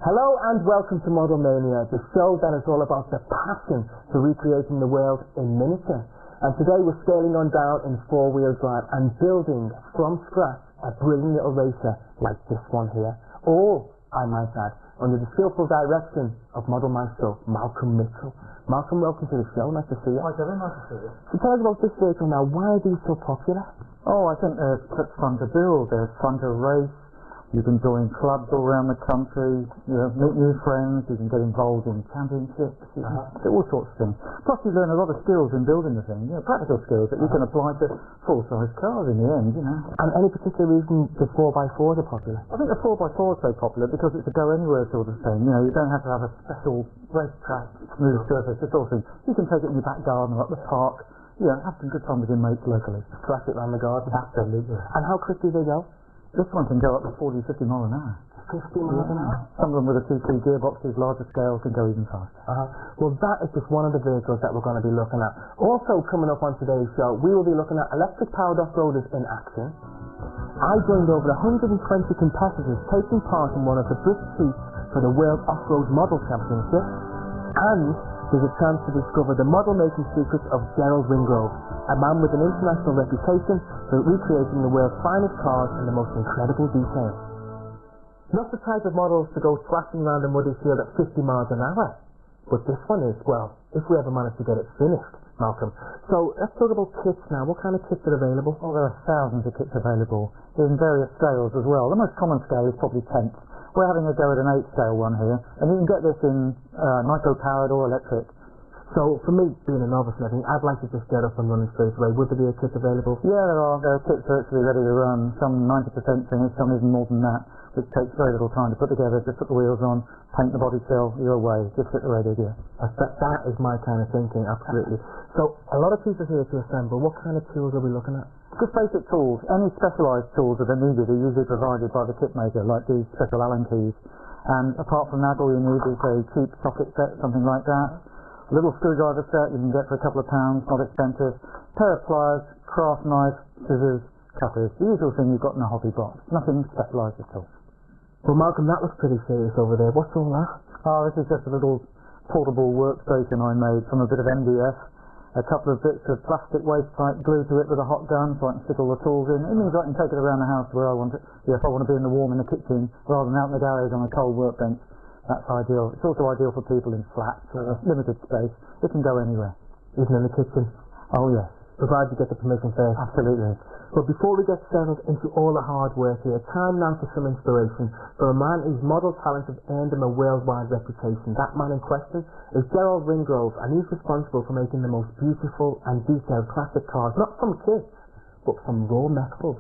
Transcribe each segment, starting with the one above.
Hello and welcome to Model Mania, the show that is all about the passion for recreating the world in miniature. And today we're scaling on down in four-wheel drive and building from scratch a brilliant little racer like this one here. All, I might add, under the skillful direction of Model Maestro Malcolm Mitchell. Malcolm, welcome to the show. Nice to see you. Hi, Kevin. Nice to see you. So tell us about this vehicle now. Why are these so popular? Oh, I think they're fun to build. They're fun to race. You can join clubs all around the country, meet new friends, you can get involved in championships, you can do all sorts of things. Plus you learn a lot of skills in building the thing, practical skills that you can apply to full-size cars in the end, And any particular reason the 4x4s are popular? I think the 4x4 is so popular because it's a go-anywhere sort of thing. You don't have to have a special racetrack, smooth surface, it's all things. You can take it in your back garden or up the park, have some good fun with your mates locally. Crash it around the garden? Absolutely. And how quickly do they go? This one can go up to 40, 50 miles an hour. 50 miles an hour? Some of them with a 2-3 gearboxes, larger scale, can go even faster. Well, that is just one of the vehicles that we're going to be looking at. Also coming up on today's show, we will be looking at electric-powered off-roaders in action. I joined over 120 competitors taking part in one of the British heats for the World Off-Road Model Championship. And there's a chance to discover the model-making secrets of Gerald Wingrove, a man with an international reputation for recreating the world's finest cars in the most incredible detail. Not the type of models to go thrashing around a muddy field at 50 miles an hour, but this one is, well, if we ever manage to get it finished, Malcolm. So let's talk about kits now. What kind of kits are available? Oh, there are thousands of kits available in various scales as well. The most common scale is probably 10th. We're having a go at an 8 scale one here, and you can get this in nitro-powered or electric. So, for me, being a novice and everything, I'd like to just get up and running straight away. Would there be a kit available? Yeah, there are. There are kits virtually ready to run. Some 90% finished, some even more than that, which takes very little time to put together. Just put the wheels on, paint the body shell, you're away. Just fit the radio gear. That is my kind of thinking, absolutely. So, a lot of pieces here to assemble. What kind of tools are we looking at? Just basic tools. Any specialised tools that are needed are usually provided by the kit maker, like these special Allen keys. And apart from that, all you need is a cheap socket set, something like that. A little screwdriver set you can get for a couple of pounds, not expensive. Pair of pliers, craft knife, scissors, cutters. The usual thing you've got in a hobby box. Nothing specialised at all. Well, Malcolm, that looks pretty serious over there. What's all that? Oh, this is just a little portable workstation I made from a bit of MDF. A couple of bits of plastic waste pipe glued to it with a hot gun so I can stick all the tools in. It means I can take it around the house where I want it. If I want to be in the warm in the kitchen rather than out in the garage on a cold workbench. That's ideal. It's also ideal for people in flats or limited space. It can go anywhere. Even in the kitchen? Oh, yes. Provided you get the permission first. Absolutely. But before we get settled into all the hard work here, time now for some inspiration from a man whose model talents have earned him a worldwide reputation. That man in question is Gerald Wingrove, and he's responsible for making the most beautiful and detailed classic cars, not from kits, but from raw metals.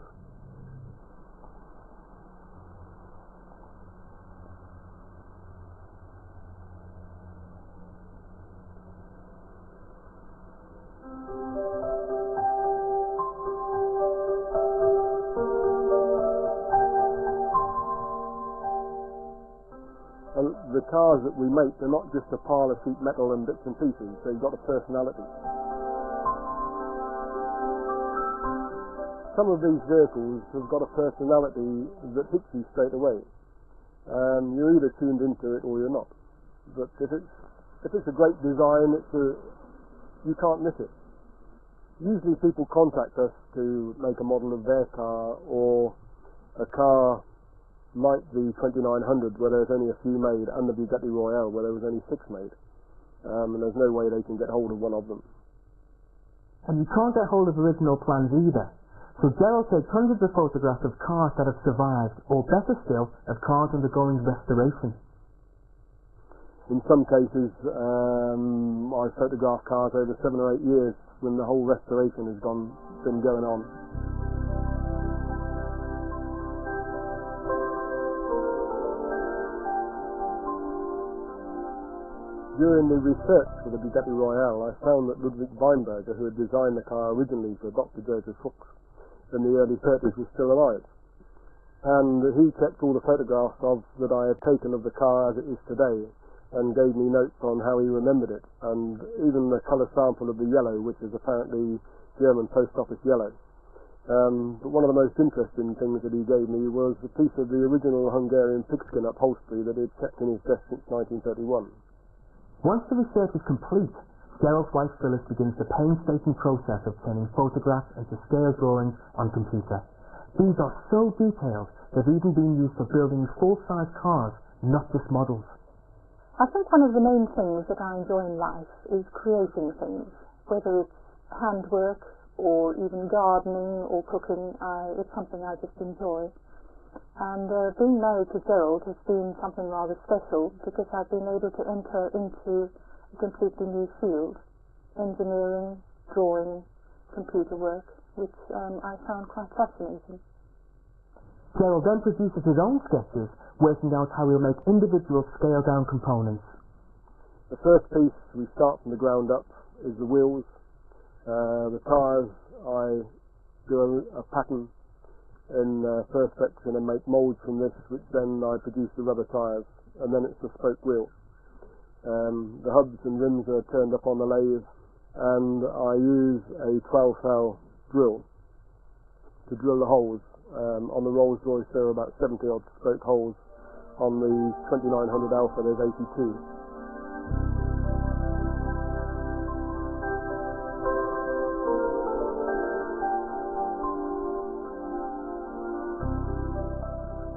The cars that we make, they're not just a pile of sheet metal and bits and pieces, they've got a personality. Some of these vehicles have got a personality that hits you straight away. You're either tuned into it or you're not. But if it's a great design, you can't miss it. Usually people contact us to make a model of their car, or a car like the 2900 where there's only a few made, and the Bugatti Royale where there was only 6 made, and there's no way they can get hold of one of them. And you can't get hold of original plans either. So Gerald takes hundreds of photographs of cars that have survived, or better still, of cars undergoing restoration. In some cases, I photographed cars over 7 or 8 years when the whole restoration has been going on. During the research for the Bugatti Royale, I found that Ludwig Weinberger, who had designed the car originally for Dr. Joseph Fuchs in the early 30s, was still alive. And he kept all the photographs that I had taken of the car as it is today, and gave me notes on how he remembered it, and even the colour sample of the yellow, which is apparently German post office yellow. But one of the most interesting things that he gave me was a piece of the original Hungarian pigskin upholstery that he'd kept in his desk since 1931. Once the research is complete, Gerald's wife Phyllis begins the painstaking process of turning photographs into scale drawings on computer. These are so detailed, they've even been used for building full-size cars, not just models. I think one of the main things that I enjoy in life is creating things, whether it's handwork or even gardening or cooking. It's something I just enjoy. And being married to Gerald has been something rather special because I've been able to enter into a completely new field, engineering, drawing, computer work, which I found quite fascinating. Gerald then produces his own sketches, working out how he'll make individual scaled-down components. The first piece we start from the ground up is the wheels. The tyres, I do a pattern in Perspex and then make moulds from this, which then I produce the rubber tyres, and then it's the spoke wheel. The hubs and rims are turned up on the lathe, and I use a 12-thou drill to drill the holes. On the Rolls Royce there are about 70 odd spoke holes. On the 2900 Alpha there's 82.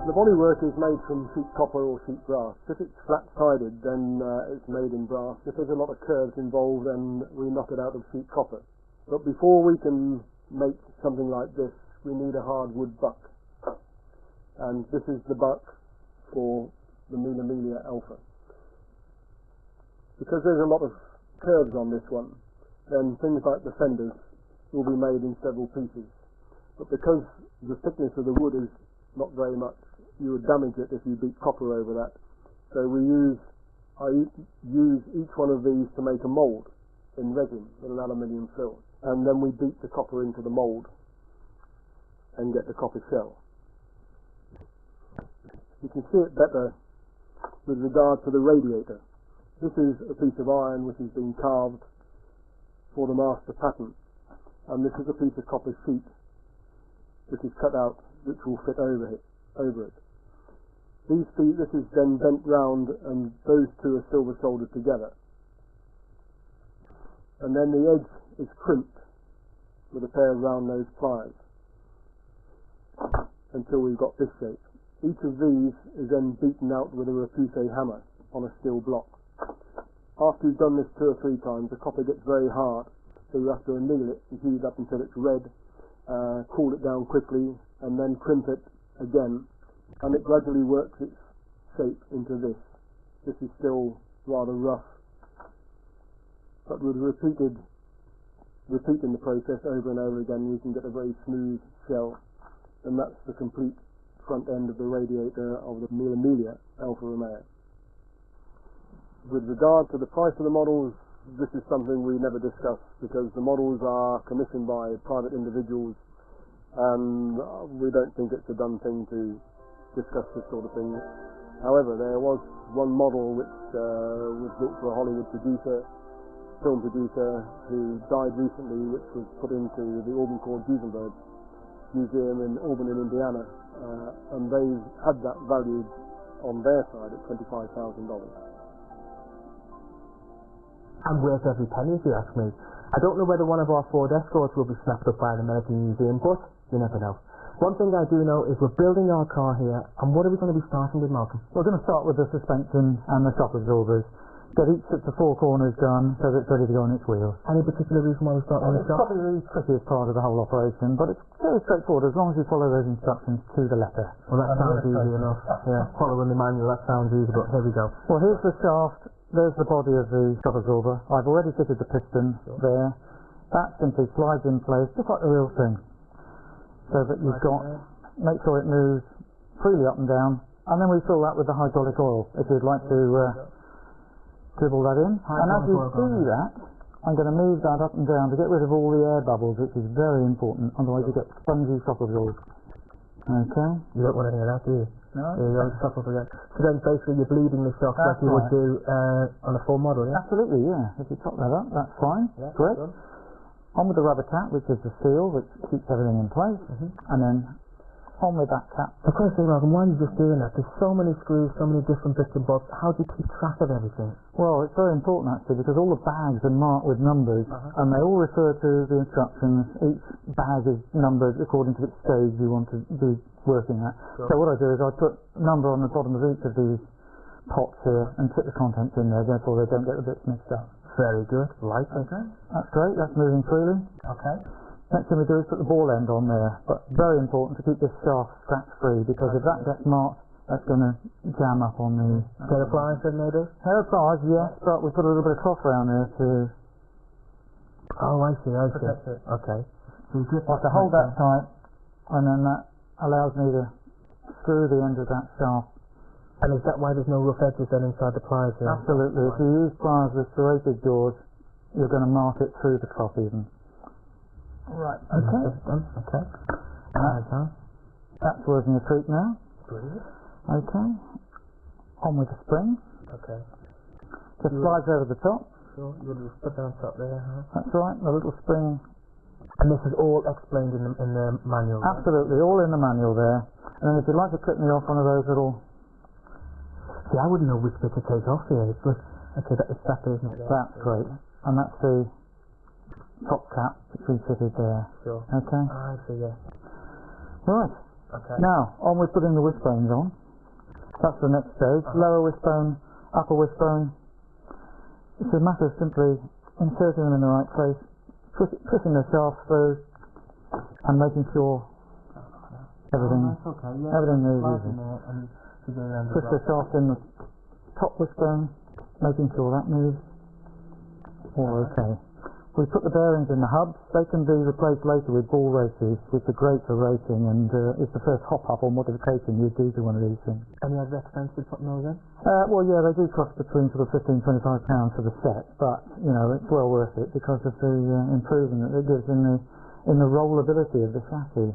The bodywork is made from sheet copper or sheet brass. If it's flat-sided, then it's made in brass. If there's a lot of curves involved, then we knock it out of sheet copper. But before we can make something like this, we need a hardwood buck. And this is the buck for the Mania Alpha. Because there's a lot of curves on this one, then things like the fenders will be made in several pieces. But because the thickness of the wood is not very much, you would damage it if you beat copper over that. So I use each one of these to make a mould in resin with an aluminium fill. And then we beat the copper into the mould and get the copper shell. You can see it better with regard to the radiator. This is a piece of iron which has been carved for the master pattern, and this is a piece of copper sheet which is cut out, which will fit over it. This is then bent round, and those two are silver soldered together. And then the edge is crimped with a pair of round-nosed pliers until we've got this shape. Each of these is then beaten out with a repousse hammer on a steel block. After you've done this 2 or 3 times, the copper gets very hard, so you have to anneal it and heat it up until it's red, cool it down quickly, and then crimp it again, and it gradually works its shape into this. This is still rather rough, but with repeating the process over and over again, you can get a very smooth shell, and that's the complete front end of the radiator of the Mania Alfa Romeo. With regard to the price of the models, this is something we never discuss because the models are commissioned by private individuals, and we don't think it's a done thing to discuss this sort of thing. However, there was one model which was built for a Hollywood film producer, who died recently, which was put into the Auburn Court Duesenberg Museum in Auburn in Indiana, and they had that valued on their side at $25,000. And worth every penny, if you ask me. I don't know whether one of our Ford Escorts will be snapped up by an American museum, but you never know. One thing I do know is we're building our car here, and what are we going to be starting with, Malcolm? We're going to start with the suspension and the shock absorbers. Get each of the 4 corners done so that it's ready to go on its wheels. Any particular reason why we start on the It's shock? probably the trickiest part of the whole operation, but it's very straightforward as long as you follow those instructions to the letter. Well, that sounds easy enough. Yeah, following the manual, that sounds easy, but here we go. Well, here's the shaft. There's the body of the shock absorber. I've already fitted the piston there. That simply slides in place, just like the real thing. So that you've got, make sure it moves freely up and down, and then we fill that with the hydraulic oil, if you'd like to dribble that in. And as you do that, I'm going to move that up and down to get rid of all the air bubbles, which is very important, otherwise you get spongy shock absorbers. Okay? You don't want any of that, do you? No. You don't suffer for that. So then basically you're bleeding the shock like you would do on a full model, yeah? Absolutely, yeah. If you top that up, that's fine. Yeah, great. On with the rubber cap, which is the seal, which keeps everything in place, and then on with that cap. Of course, Malcolm, why are you just doing that? There's so many screws, so many different bits and bobs. How do you keep track of everything? Well, it's very important actually, because all the bags are marked with numbers, and they all refer to the instructions. Each bag is numbered according to which stage you want to be working at. Sure. So what I do is I put a number on the bottom of each of these pots here and put the contents in there, therefore they don't get the bits mixed up. Very good. Right. Okay. That's great. That's moving freely. Okay. Next thing we do is put the ball end on there, but very important to keep this shaft scratch free, because if that gets marked, that's going to jam up on the... Hair pliers, maybe? Hair pliers, yes, but we put a little bit of cloth around there to... Oh, I see. Protect it. Okay. So you I have to hold that tight, and then that allows me to screw the end of that shaft. And is that why there's no rough edges then inside the pliers here? Absolutely. If you use pliers with serrated jaws, you're going to mark it through the cloth even. Right. Okay. Okay. That's working a treat now. Brilliant. Okay. On with the spring. Okay. Just slides over the top. Sure. You just put that on top there, huh? That's right. The little spring. And this is all explained in the manual. Right? Absolutely. All in the manual there. And then if you'd like to clip me off one of those little... See, I wouldn't know which bit to take off here. It's like, okay, it's that bit, isn't it? That's great. And that's the top cap which we fitted there. Sure. Okay. I see, yeah. Right. Okay. Now, on with putting the wishbones on. That's the next stage. Lower wishbone, upper wishbone. It's a matter of simply inserting them in the right place, pushing the shaft through, and making sure everything moves easy. Push the shaft in the top wishbone, making sure that moves. All okay. We put the bearings in the hubs. They can be replaced later with ball races, which are great for racing, and it's the first hop-up or modification you do to one of these things. Any other expenses putting those in? Well, yeah, they do cost between sort of £15-25 for the set, but you know it's well worth it because of the improvement that it gives in the rollability of the chassis.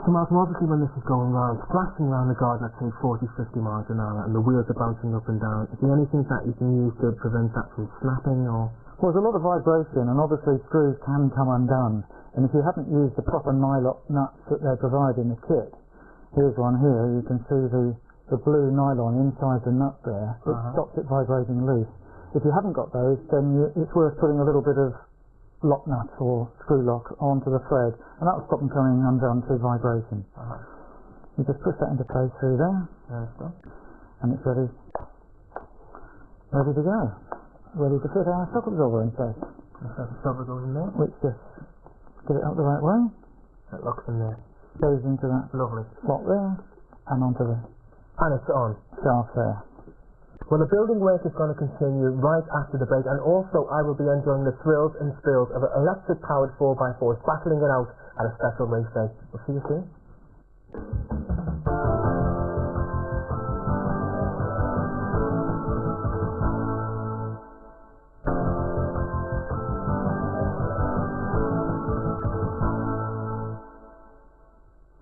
So Malcolm, obviously when this is going round, splashing around the garden at say 40-50 miles an hour, and the wheels are bouncing up and down, is there anything that you can use to prevent that from snapping, or...? Well, there's a lot of vibration, and obviously screws can come undone, and if you haven't used the proper nylon nuts that they provide in the kit, here's one here, you can see the blue nylon inside the nut there, it stops it vibrating loose. If you haven't got those, then it's worth putting a little bit of lock nut or screw lock onto the thread, and that will stop them coming undone through vibration. You just push that into place through there, and it's ready to go. Ready to fit our shock absorber in place. The shock goes in there? Which just get it up the right way. That locks in there. Goes into that lovely slot there, and onto the and it's on. Shaft there. Well, the building work is going to continue right after the break, and also I will be enjoying the thrills and spills of an electric-powered 4x4, battling it out at a special race day. We'll see you soon.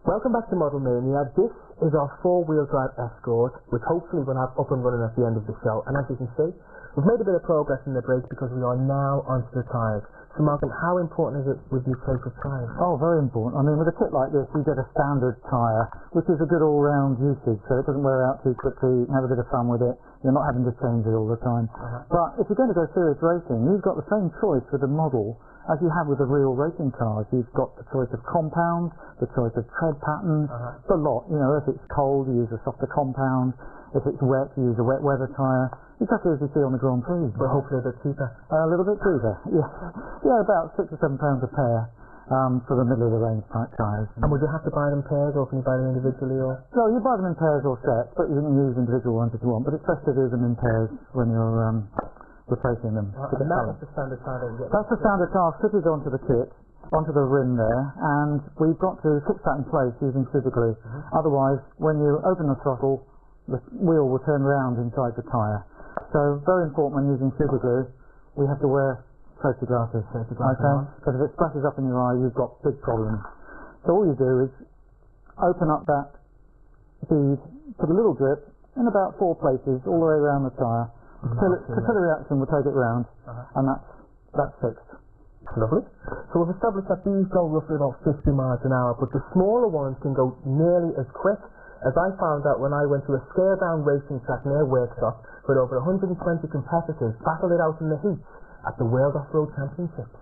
Welcome back to Model Mania. This is our four-wheel drive Escort, which hopefully we'll have up and running at the end of the show. And as you can see, we've made a bit of progress in the break because we are now onto the tyres. So Malcolm, how important is it with your choice of tyres? Oh, very important. I mean, with a kit like this, you get a standard tyre, which is a good all-round usage, so it doesn't wear out too quickly. You can have a bit of fun with it. You're not having to change it all the time. But if you're going to go serious racing, you've got the same choice with the model as you have with the real racing cars. You've got the choice of compound, the choice of tread patterns, the lot. You know, if it's cold, you use a softer compound. If it's wet, you use a wet weather tyre. Exactly as you see on the Grand Prix. But hopefully a bit cheaper. A little bit cheaper, yeah. Yeah, about £6 or £7 a pair for the middle of the range type tyres. And would you have to buy them pairs, or can you buy them individually? Or? No, you buy them in pairs or sets, but you can use individual ones if you want. But it's best to do them in pairs when you're replacing them. And that's the standard tyre that you get? That's the standard tyre fitted onto the kit, onto the rim there, and we've got to fix that in place using super glue. Otherwise, when you open the throttle, the wheel will turn round inside the tyre. So, very important when using super glue, we have to wear safety glasses. Because if it splashes up in your eye, you've got big problems. So all you do is open up that bead, put a little drip in about 4 places all the way around the tyre. Capillary reaction will take it round, and that's fixed. Lovely. So we've established that these go roughly about 50 miles an hour, but the smaller ones can go nearly as quick, as I found out when I went to a scale-down racing track near Worksop, where over 120 competitors battled it out in the heat at the World Off-Road Championships.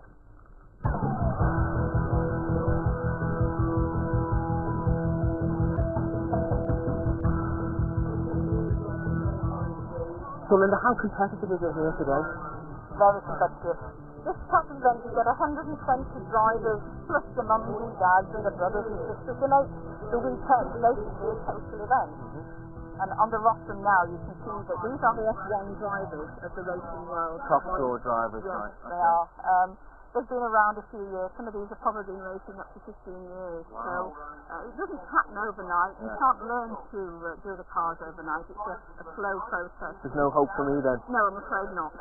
So Linda, how competitive is it here today? Very competitive. This top event, you get 120 drivers, plus the mums and dads and the brothers and sisters. You know, the weekend basically is a total event. And on the rostrum now, you can see that these are the F1 drivers of the racing world. Top draw drivers, yes, right? They are. They've been around a few years. Some of these have probably been racing up to 15 years. Wow. So it doesn't happen overnight. You can't learn to do the cars overnight. It's a slow process. There's no hope for me then? No, I'm afraid not.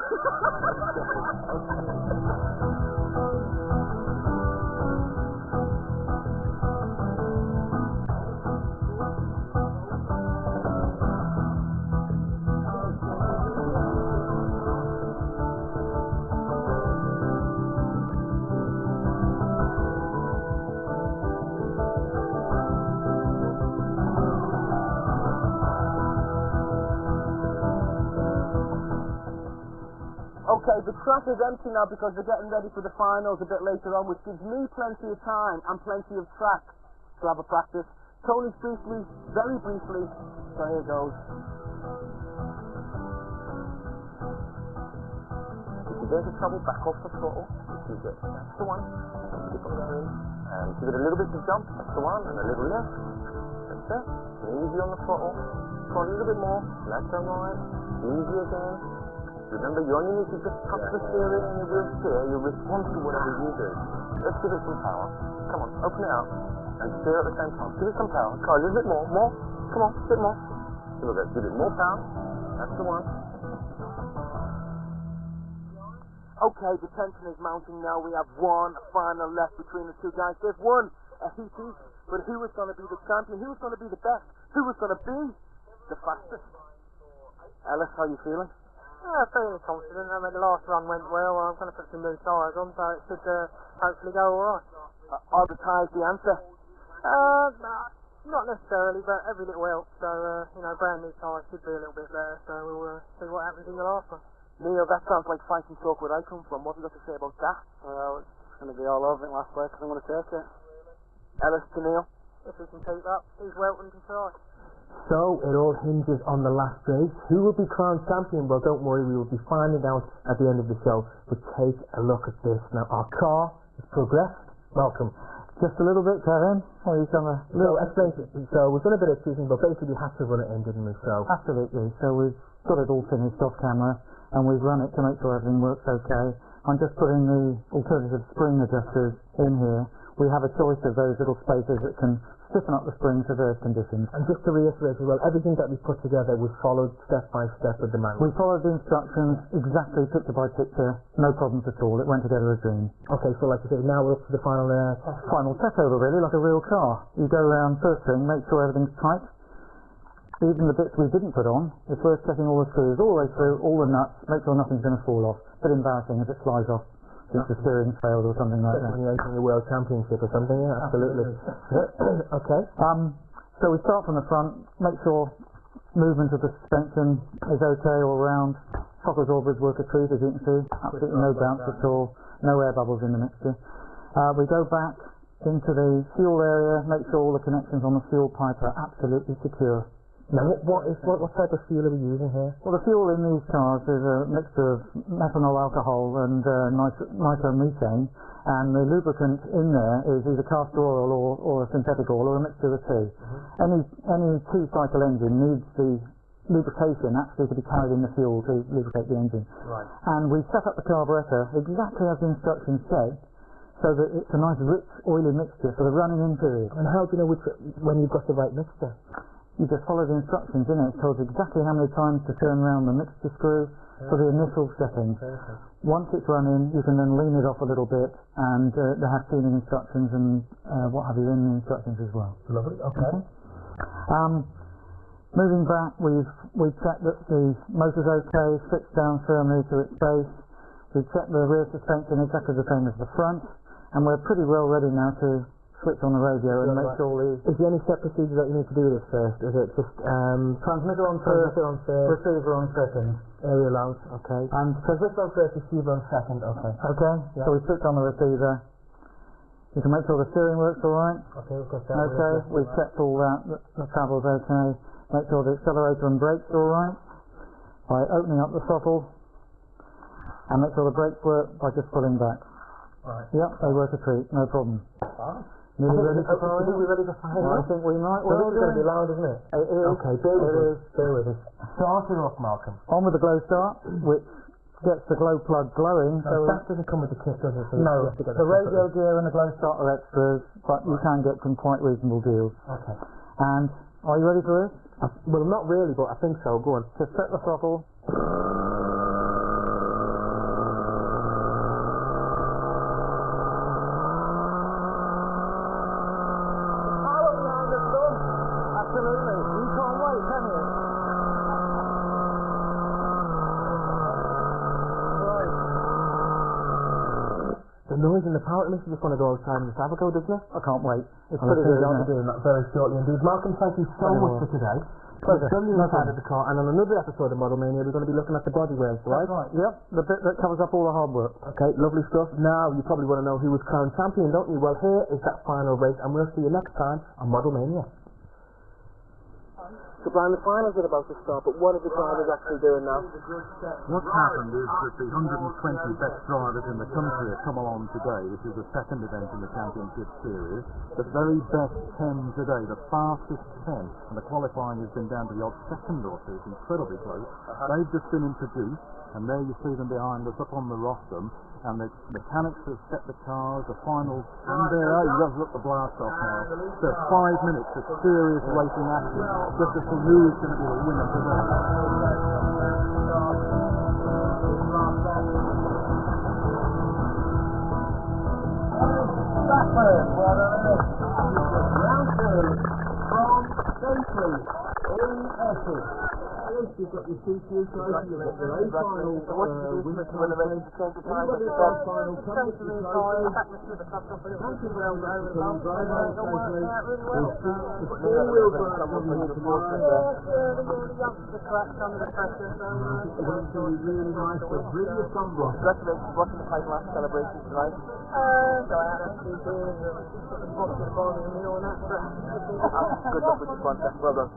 Okay, the track is empty now because we're getting ready for the finals a bit later on, which gives me plenty of time and plenty of track to have a practice. Tony's very briefly, so here goes. If you get into trouble, back off the throttle, which is it. That's the one. Keep on going. And give it a little bit to jump, that's the one, and a little left. That's it. Easy on the throttle. Try a little bit more, left and right. Easy again. Remember, you only need to just touch the steering and the wheel steer. You respond to whatever you do. Let's give it some power. Come on, open it out and steer at the same time. Give it some power. Try a little bit more. More. Come on, a bit more. Here we go. Give it more power. That's the one. Okay, the tension is mounting now. We have one final left between the two guys. They've won a heat each, but who was going to be the champion? Who was going to be the best? Who was going to be the fastest? Ellis, how are you feeling? Fairly confident. I mean, the last run went well. I'm going to put some new tyres on, so it should hopefully go alright. Are the tyres the answer? Not necessarily, but every little helps. So, brand new tyres should be a little bit better. So we'll see what happens in the last one. Neil, that sounds like fighting talk where I come from. What have you got to say about that? Well, it's going to be all over it last week because I'm going to take it. Ellis to Neil. If he can keep up, he's welcome to try. So it all hinges on the last race. Who will be crowned champion? Well, don't worry, we will be finding out at the end of the show. But take a look at this. Now, our car has progressed. Welcome. Just a little bit, Kevin. Well, you've done a little explanation. So we've done a bit of choosing, but basically we had to run it in, didn't we? So absolutely. So we've got it all finished off camera, and we've run it to make sure everything works okay. I'm just putting the alternative spring adjusters in here. We have a choice of those little spacers that can stiffen up the springs for various conditions. And just to reiterate as well, everything that we put together was followed step by step with the manual. We followed the instructions exactly picture by picture, no problems at all. It went together as dream. Okay, so like you said, now we're up to the final test over, really, like a real car. You go around first thing, make sure everything's tight. Even the bits we didn't put on, it's worth checking all the screws all the way through, all the nuts, make sure nothing's going to fall off. A bit embarrassing if it flies off. Since the steering failed or something like that. When you're entering the World Championship or something, yeah, absolutely. Okay. So we start from the front, make sure movement of the suspension is okay all around. Shock absorbers work a treat, as you can see. Absolutely no bounce at all, no air bubbles in the mixture. We go back into the fuel area, make sure all the connections on the fuel pipe are absolutely secure. Now, what type of fuel are we using here? Well, the fuel in these cars is a mixture of methanol alcohol and nitromethane, and the lubricant in there is either castor oil or a synthetic oil or a mixture of the two. Any two-cycle engine needs the lubrication actually to be carried in the fuel to lubricate the engine. Right. And we set up the carburettor exactly as the instructions say, so that it's a nice rich oily mixture for the running in period. And how do you know when you've got the right mixture? You just follow the instructions in it. It tells exactly how many times to turn around the mixture screw for the initial settings. Once it's running, you can then lean it off a little bit, and they have tuning instructions and what have you in the instructions as well. Lovely. Okay. Moving back, we've checked that the motor's okay, fixed down firmly to its base. We've checked the rear suspension exactly the same as the front, and we're pretty well ready now to switch on the radio and make sure the... Is there any step procedure that you need to do this first? Is it just transmitter on first, receiver on second. Area allowed, okay. And transmitter on first, receiver on second, okay. Okay, yeah. So we switch on the receiver. You can make sure the steering works alright. Okay, we've got that. Okay, we've checked all that, the travel's okay. Make sure the accelerator and brakes are alright by opening up the throttle, and make sure the brakes work by just pulling back. Right. Yep, they work a treat, no problem. Nearly ready for fire? I think we're ready for fire. I think we might. So this is going to be loud, isn't it? It is. Okay, bear with us. Start it off, Malcolm. On with the glow start, which gets the glow plug glowing. So that doesn't come with the kit, does it? So no, the radio gear and the glow start are extras, but you can get some quite reasonable deals. Okay. And are you ready for this? Well, not really, but I think so. Go on. Just set the throttle. Absolutely. You can't wait, can you? Right. The noise and the power, it makes you just want to go outside and just have a go, doesn't it? I can't wait. It's I'll pretty good, I'll be doing that very shortly indeed. Malcolm, thank you so much for today. Pleasure. Show you inside of the car, and on another episode of Model Mania, we're going to be looking at the body wears, right? That's right. Yep. The bit that covers up all the hard work. Okay, lovely stuff. Now, you probably want to know who was crowned champion, don't you? Well, here is that final race, and we'll see you next time on Model Mania. So, Brian, the finals are about to start, but what are the drivers actually doing now? What's happened is that the 120 best drivers in the country have come along today. This is the second event in the championship series. The very best 10 today, the fastest 10, and the qualifying has been down to the odd second or two. It's incredibly close. They've just been introduced, and there you see them behind us up on the rostrum. And the mechanics have set the cars, the final, and there he does look the blast off now. So 5 minutes of serious racing action, just to see who is going to be the winner today. Backwards, well done. Round 2 from Stacey in Essex. You've got your CQ, so you've got your A final winner to win the race. Final couple of tires. All-wheel drive really nice, but bring your sunblock. Watching the Pipe Last celebrations tonight. Going out and see beers and watching the ball and all that. Good luck with the sponsor. Well done.